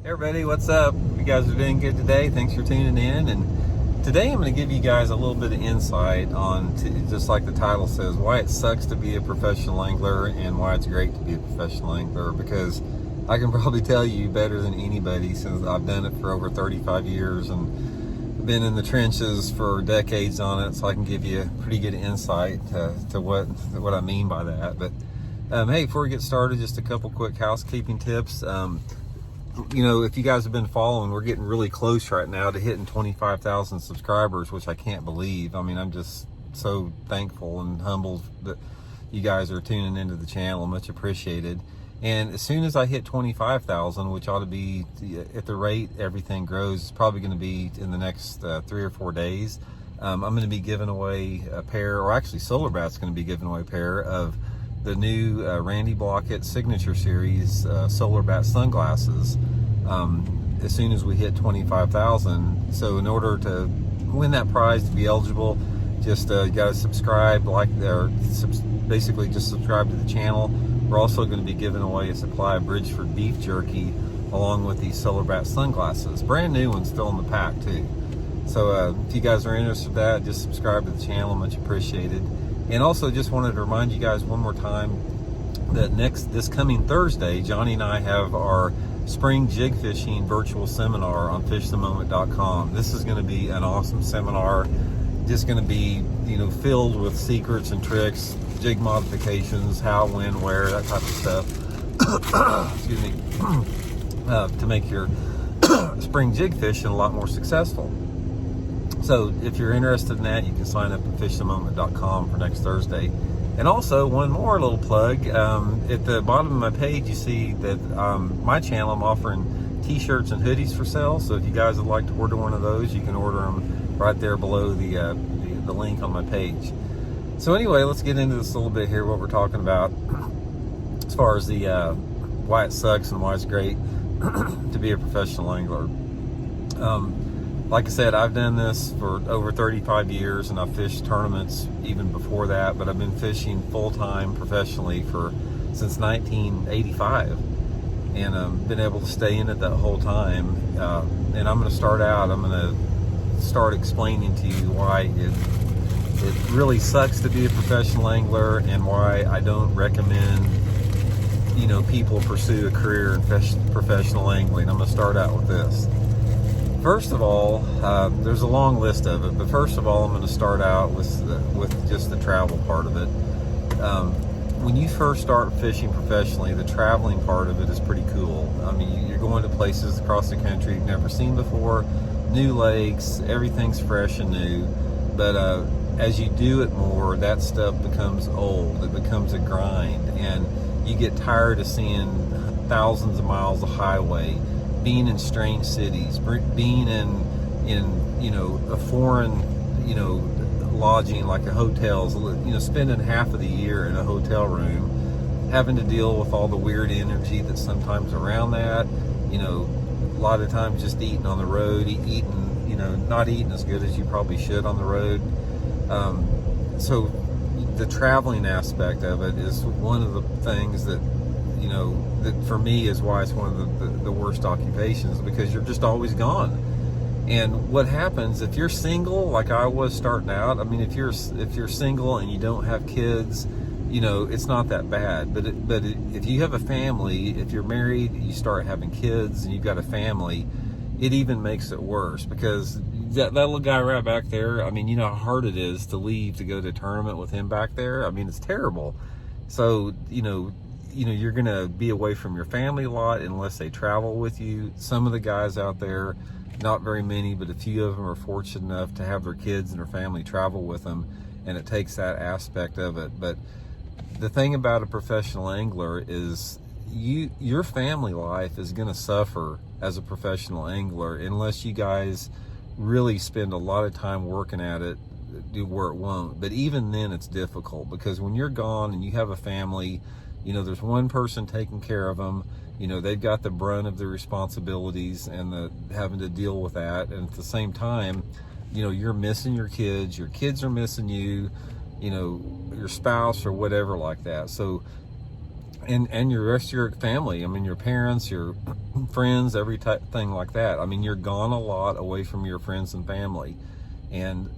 Hey everybody, what's up? You guys are doing good today. Thanks for tuning in. And today I'm going to give you guys a little bit of insight on, just like the title says, why it sucks to be a professional angler and why it's great to be a professional angler. Because I can probably tell you better than anybody, since I've done it for over 35 years and been in the trenches for decades on it, so I can give you a pretty good insight to what I mean by that. But hey, before we get started, just a couple quick housekeeping tips. If you guys have been following, we're getting really close right now to hitting 25,000 subscribers, which I can't believe. I mean, I'm just so thankful and humbled that you guys are tuning into the channel. Much appreciated. And as soon as I hit 25,000, which ought to be, at the rate everything grows, it's probably going to be in the next 3 or 4 days. I'm going to be giving away a pair, or actually Solar Bat's going to be giving away a pair of the new Randy Blockett Signature Series Solar Bat sunglasses as soon as we hit 25,000. So in order to win that prize, to be eligible, just you got to subscribe, basically just subscribe to the channel. We're also going to be giving away a supply of Bridgeford beef jerky along with these Solar Bat sunglasses. Brand new ones still in the pack too. So if you guys are interested in that, just subscribe to the channel, much appreciated. And also just wanted to remind you guys one more time that this coming Thursday, Johnny and I have our spring jig fishing virtual seminar on fishthemoment.com. This is going to be an awesome seminar, just going to be, filled with secrets and tricks, jig modifications, how, when, where, that type of stuff. Excuse me. To make your spring jig fishing a lot more successful. So if you're interested in that, you can sign up at fishthemoment.com for next Thursday. And also, one more little plug. At the bottom of my page, you see that my channel, I'm offering t-shirts and hoodies for sale. So if you guys would like to order one of those, you can order them right there below the link on my page. So anyway, let's get into this a little bit here, what we're talking about as far as the why it sucks and why it's great to be a professional angler. Like I said, I've done this for over 35 years, and I've fished tournaments even before that, but I've been fishing full-time professionally since 1985, and been able to stay in it that whole time. And I'm going to start explaining to you why it really sucks to be a professional angler, and why I don't recommend people pursue a career in professional angling. I'm going to start out with this. First of all, there's a long list of it, but first of all, I'm going to start out with just the travel part of it. When you first start fishing professionally, the traveling part of it is pretty cool. I mean, you're going to places across the country you've never seen before, new lakes, everything's fresh and new. But as you do it more, that stuff becomes old. It becomes a grind, and you get tired of seeing thousands of miles of highway, being in strange cities, being in a foreign lodging like a hotels, spending half of the year in a hotel room, having to deal with all the weird energy that's sometimes around that. A lot of times just eating on the road, not eating as good as you probably should on the road. So the traveling aspect of it is one of the things that that for me is why it's one of the worst occupations, because you're just always gone. And what happens if you're single, like I was starting out? I mean, if you're single and you don't have kids, it's not that bad. But if you have a family, if you're married, you start having kids, and you've got a family, it even makes it worse, because that little guy right back there, I mean, you know how hard it is to leave to go to a tournament with him back there. I mean, it's terrible. So you're going to be away from your family a lot unless they travel with you. Some of the guys out there, not very many, but a few of them are fortunate enough to have their kids and their family travel with them, and it takes that aspect of it. But the thing about a professional angler is your family life is going to suffer as a professional angler unless you guys really spend a lot of time working at it, where it won't. But even then, it's difficult, because when you're gone and you have a family, there's one person taking care of them. They've got the brunt of the responsibilities and having to deal with that. And at the same time, you're missing your kids are missing you, your spouse or whatever like that. So and your rest of your family. I mean, your parents, your friends, every thing like that. I mean, you're gone a lot away from your friends and family, and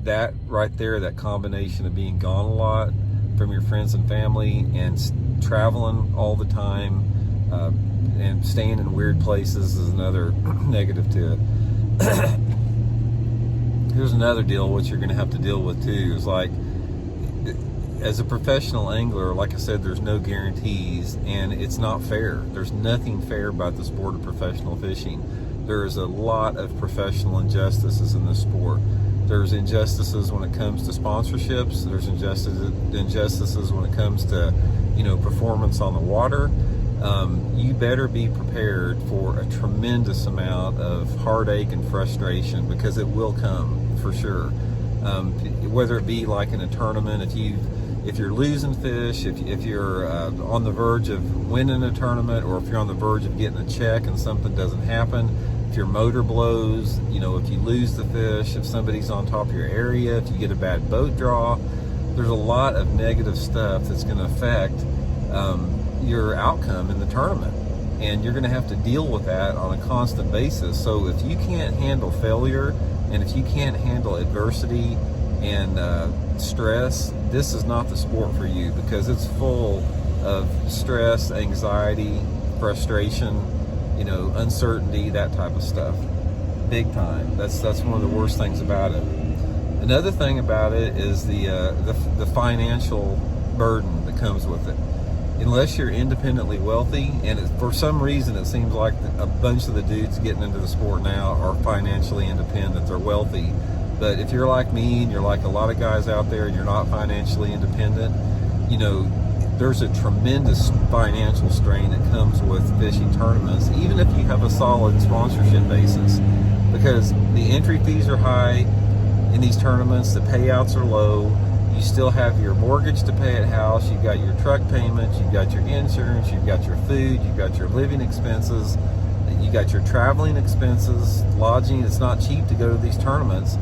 that right there, that combination of being gone a lot from your friends and family and traveling all the time and staying in weird places is another negative to it. Here's another deal, what you're going to have to deal with too, is like, as a professional angler, like I said, there's no guarantees, and it's not fair. There's nothing fair about the sport of professional fishing. There's a lot of professional injustices in this sport. There's injustices when it comes to sponsorships. There's injustices when it comes to, performance on the water. You better be prepared for a tremendous amount of heartache and frustration, because it will come for sure. Whether it be like in a tournament, if you're losing fish, if you're on the verge of winning a tournament, or if you're on the verge of getting a check and something doesn't happen, if your motor blows, if you lose the fish, if somebody's on top of your area, if you get a bad boat draw, there's a lot of negative stuff that's going to affect your outcome in the tournament, and you're going to have to deal with that on a constant basis. So if you can't handle failure, and if you can't handle adversity and stress, this is not the sport for you, because it's full of stress, anxiety, frustration, uncertainty, that type of stuff, big time. That's one of the worst things about it. Another thing about it is the financial burden that comes with it. Unless you're independently wealthy, and for some reason it seems like a bunch of the dudes getting into the sport now are financially independent, they're wealthy. But if you're like me, and you're like a lot of guys out there, and you're not financially independent, there's a tremendous financial strain that comes with fishing tournaments, even if you have a solid sponsorship basis, because the entry fees are high in these tournaments, the payouts are low. You still have your mortgage to pay at house, you've got your truck payments, you've got your insurance, you've got your food, you've got your living expenses, you got your traveling expenses, lodging. It's not cheap to go to these tournaments.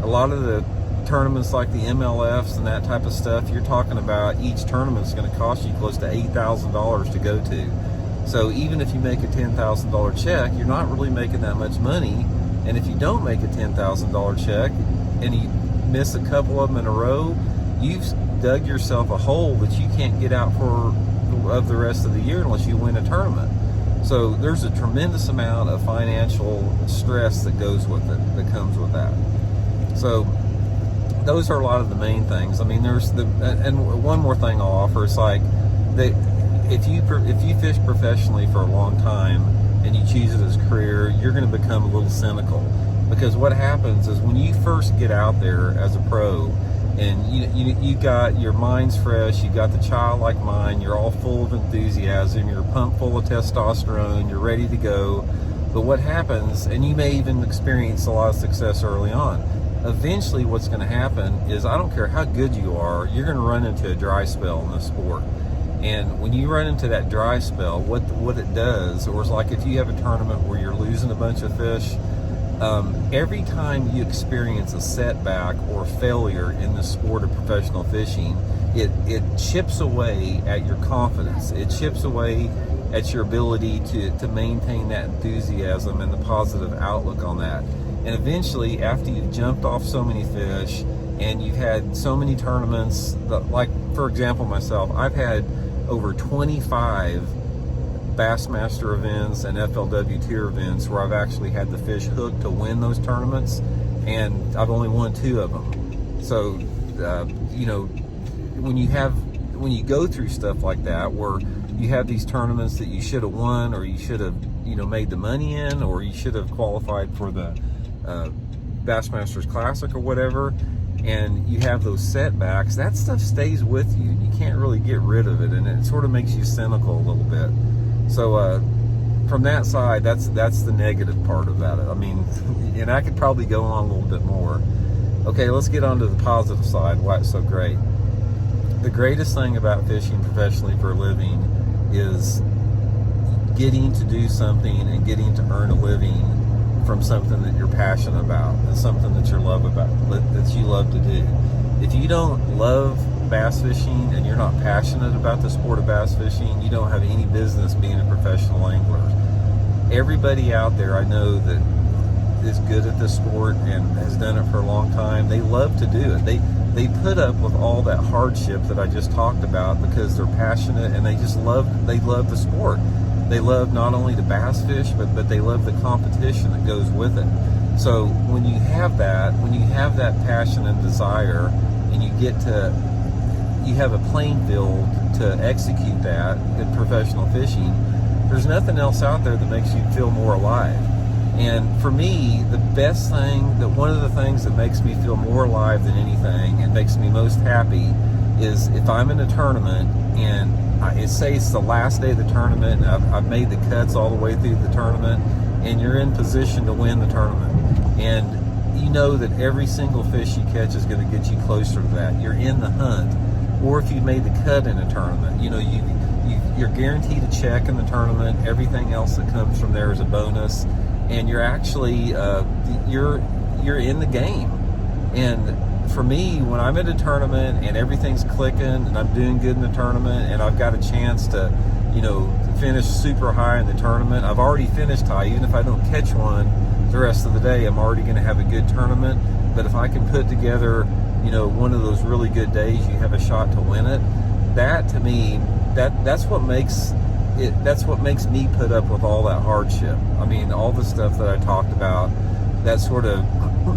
A lot of the tournaments like the MLFs and that type of stuff, you're talking about each tournament is going to cost you close to $8,000 to go to. So even if you make a $10,000 check, you're not really making that much money. And if you don't make a $10,000 check and you miss a couple of them in a row, you've dug yourself a hole that you can't get out of the rest of the year unless you win a tournament. So there's a tremendous amount of financial stress that goes with it, that comes with that. So those are a lot of the main things. I mean, and one more thing I'll offer is like, if you fish professionally for a long time and you choose it as a career, you're going to become a little cynical, because what happens is when you first get out there as a pro, and you got your mind's fresh, you got the childlike mind, you're all full of enthusiasm, you're pumped full of testosterone, you're ready to go. But what happens, and you may even experience a lot of success early on, eventually what's going to happen is, I don't care how good you are, you're going to run into a dry spell in this sport. And when you run into that dry spell, what it does, or it's like if you have a tournament where you're losing a bunch of fish, every time you experience a setback or failure in the sport of professional fishing, it chips away at your confidence. It chips away at your ability to maintain that enthusiasm and the positive outlook on that. And eventually, after you've jumped off so many fish and you've had so many tournaments, like for example myself, I've had over 25 Bassmaster events and FLW tier events where I've actually had the fish hooked to win those tournaments, and I've only won 2 of them. So when you go through stuff like that, where you have these tournaments that you should have won, or you should have made the money in, or you should have qualified for the Bassmasters Classic or whatever, and you have those setbacks, that stuff stays with you. You can't really get rid of it, and it sort of makes you cynical a little bit. So from that side, that's the negative part about it. I mean, and I could probably go on a little bit more. Okay, let's get on to the positive side, why it's so great. The greatest thing about fishing professionally for a living is getting to do something and getting to earn a living from something that you're passionate about and something that you love to do. If you don't love bass fishing and you're not passionate about the sport of bass fishing, you don't have any business being a professional angler. Everybody out there I know that is good at this sport and has done it for a long time, they love to do it. They put up with all that hardship that I just talked about because they're passionate and they love the sport. They love not only to bass fish, but they love the competition that goes with it. So when you have that passion and desire, and you have a playing field to execute that in professional fishing, there's nothing else out there that makes you feel more alive. And for me, one of the things that makes me feel more alive than anything and makes me most happy is if I'm in a tournament and say it's the last day of the tournament, and I've made the cuts all the way through the tournament, and you're in position to win the tournament. And you know that every single fish you catch is going to get you closer to that. You're in the hunt. Or if you've made the cut in a tournament, you're guaranteed a check in the tournament. Everything else that comes from there is a bonus. And you're actually, you're in the game. And for me, when I'm at a tournament and everything's clicking and I'm doing good in the tournament and I've got a chance to, finish super high in the tournament, I've already finished high. Even if I don't catch one the rest of the day, I'm already going to have a good tournament. But if I can put together, one of those really good days, you have a shot to win it. That to me, that's what makes me put up with all that hardship. I mean, all the stuff that I talked about, that sort of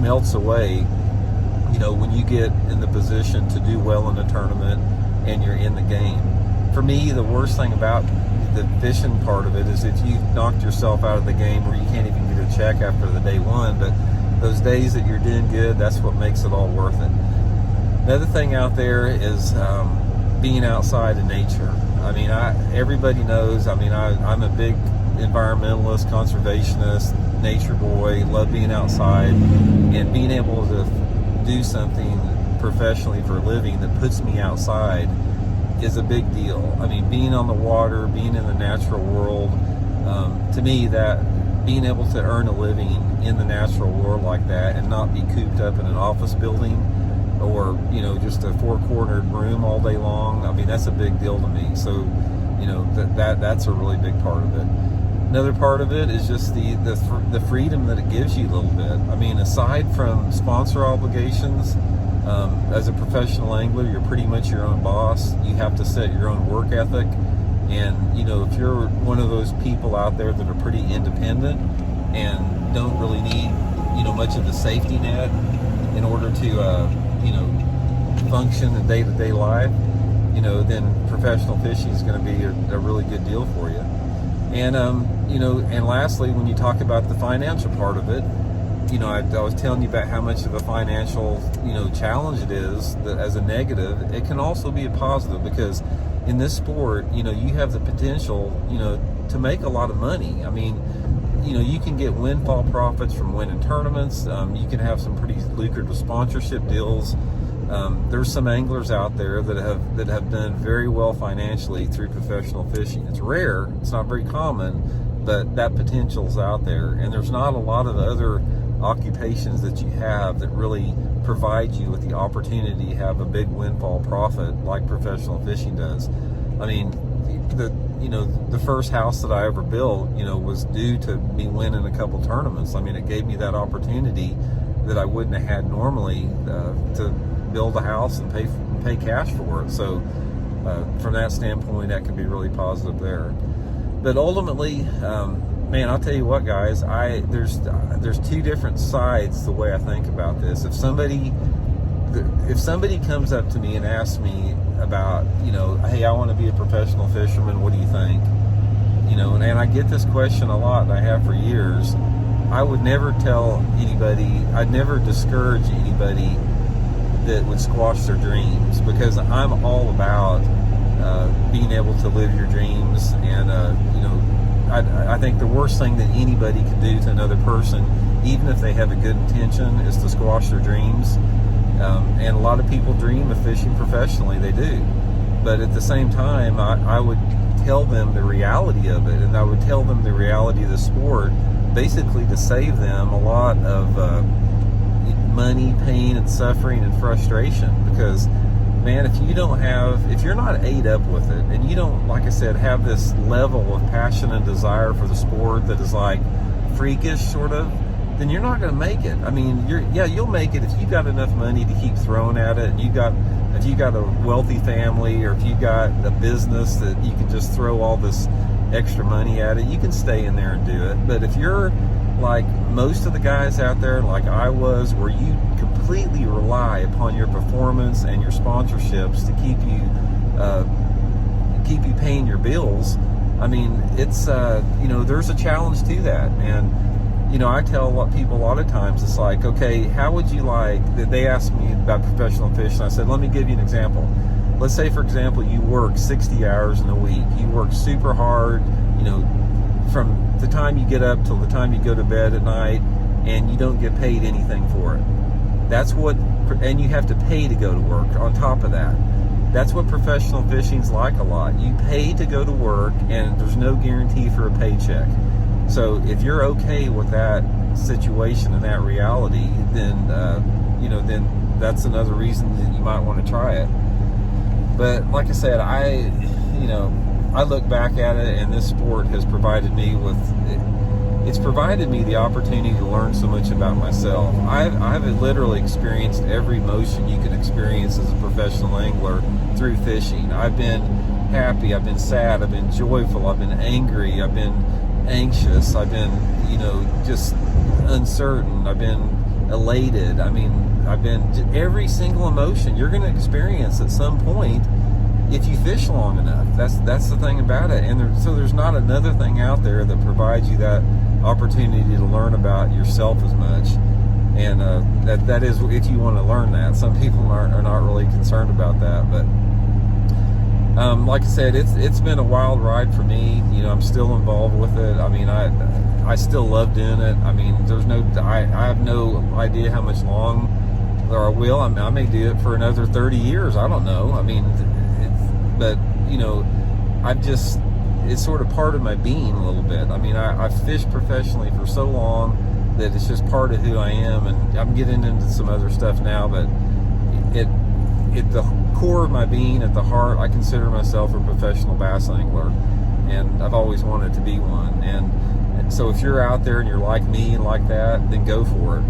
melts away, when you get in the position to do well in a tournament and you're in the game. For me, the worst thing about the fishing part of it is if you knocked yourself out of the game where you can't even get a check after the day one, but those days that you're doing good, that's what makes it all worth it. Another thing out there is being outside in nature. I mean, everybody knows, I'm a big environmentalist, conservationist, nature boy, love being outside, and being able to do something professionally for a living that puts me outside is a big deal. I mean, being on the water, being in the natural world, to me, that being able to earn a living in the natural world like that and not be cooped up in an office building or, just a four-cornered room all day long, that's a big deal to me. So, that's a really big part of it. Another part of it is just the freedom that it gives you a little bit. Aside from sponsor obligations, as a professional angler, you're pretty much your own boss. You have to set your own work ethic. And, if you're one of those people out there that are pretty independent and don't really need, much of the safety net in order to, function in day-to-day life, then professional fishing is going to be a really good deal for you. And, and lastly, when you talk about the financial part of it, I was telling you about how much of a financial, challenge it is that as a negative. It can also be a positive because in this sport, you have the potential, to make a lot of money. You can get windfall profits from winning tournaments. You can have some pretty lucrative sponsorship deals. There's some anglers out there that have done very well financially through professional fishing. It's rare, it's not very common, but that potential's out there. And there's not a lot of other occupations that you have that really provide you with the opportunity to have a big windfall profit like professional fishing does. The first house that I ever built, was due to me winning a couple tournaments. It gave me that opportunity that I wouldn't have had normally to build a house and pay cash for it. So from that standpoint, that can be really positive there. But ultimately, man, I'll tell you what, guys, there's two different sides the way I think about this. If somebody comes up to me and asks me about, hey, I want to be a professional fisherman, what do you think? And I get this question a lot, and I have for years. I would never tell anybody, I'd never discourage anybody that would squash their dreams, because I'm all about being able to live your dreams. And I think the worst thing that anybody can do to another person, even if they have a good intention, is to squash their dreams. And a lot of people dream of fishing professionally, they do. But at the same time, I would tell them the reality of it, and I would tell them the reality of the sport, basically to save them a lot of money, pain, and suffering and frustration. Because man, if you're not ate up with it, and you don't, like I said, have this level of passion and desire for the sport that is like freakish sort of, then you're not going to make it. I mean, you'll make it if you've got enough money to keep throwing at it, and if you got a wealthy family, or if you got a business that you can just throw all this extra money at it, you can stay in there and do it. But if you're like most of the guys out there, like I was, where you completely rely upon your performance and your sponsorships to keep you paying your bills, I mean, it's there's a challenge to that. And I tell people a lot of times, it's like, okay, how would you like, they ask me about professional fishing. I said, let me give you an example. Let's say, for example, you work 60 hours in a week. You work super hard, from the time you get up till the time you go to bed at night, and you don't get paid anything for it. And you have to pay to go to work on top of that. That's what professional fishing's like a lot. You pay to go to work, and there's no guarantee for a paycheck. So if you're okay with that situation and that reality, then then that's another reason that you might want to try it. But like I said, I look back at it, and this sport has provided me the opportunity to learn so much about myself. I've literally experienced every emotion you can experience as a professional angler through fishing. I've been happy, I've been sad, I've been joyful, I've been angry, I've been anxious, I've been, just uncertain, I've been elated. I mean, I've been every single emotion you're going to experience at some point if you fish long enough. That's the thing about it. And so there's not another thing out there that provides you that opportunity to learn about yourself as much. And that is if you want to learn that. Some people are not really concerned about that, but like I said, it's been a wild ride for me. I'm still involved with it. I mean, I still love doing it. I mean, I have no idea how much long or I will. I may do it for another 30 years. I don't know. I mean, but it's sort of part of my being a little bit. I mean, I've fished professionally for so long that it's just part of who I am, and I'm getting into some other stuff now, but at the core of my being, at the heart, I consider myself a professional bass angler, and I've always wanted to be one. And so if you're out there and you're like me and like that, then go for it,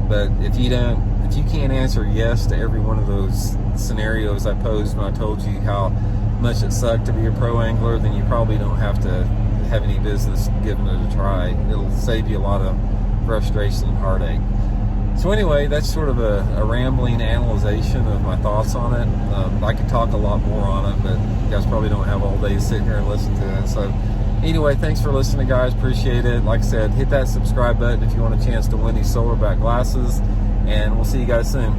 But if you can't answer yes to every one of those scenarios I posed when I told you how much it sucked to be a pro angler, then you probably don't have to have any business giving it a try. It'll save you a lot of frustration and heartache. So anyway, that's sort of a rambling analyzation of my thoughts on it. I could talk a lot more on it, but you guys probably don't have all day sitting here and listen to it. So anyway, thanks for listening, guys. Appreciate it. Like I said, hit that subscribe button if you want a chance to win these Silverback glasses, and we'll see you guys soon.